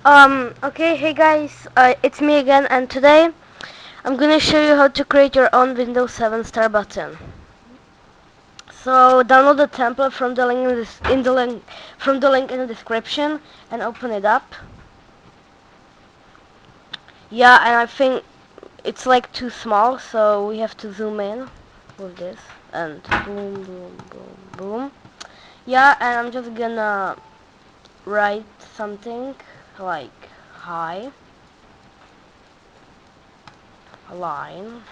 Okay, hey guys, it's me again, and today I'm gonna show you how to create your own Windows 7 Star button. So download the template from the link in the description and open it up. Yeah, and I think it's like too small, so we have to zoom in with this and boom, boom, boom, boom. Yeah, and I'm just gonna write something like hi, line,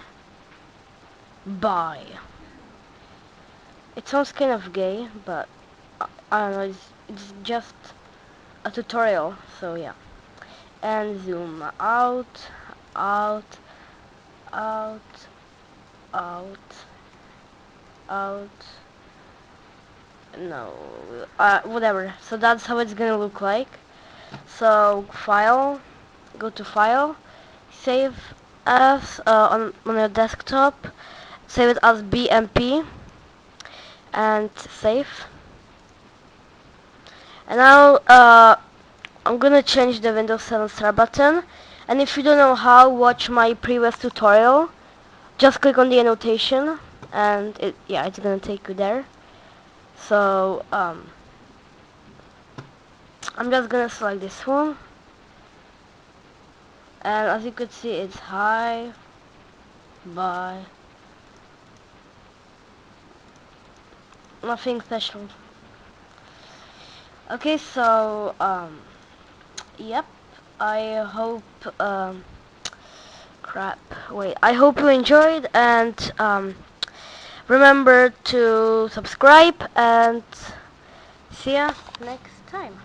bye. It sounds kind of gay, but I don't know, it's just a tutorial, so yeah. And zoom out, out, out, out, out, no, whatever. So that's how it's gonna look like. So file, go to file, save as on your desktop, save it as BMP, and save. And now I'm gonna change the Windows 7 Star button, and if you don't know how, watch my previous tutorial. Just click on the annotation, and it's gonna take you there. So I'm just gonna select this one, and as you could see, it's hi, bye, nothing special. Okay, so yep, I hope crap. Wait, I hope you enjoyed, and remember to subscribe, and see ya next time.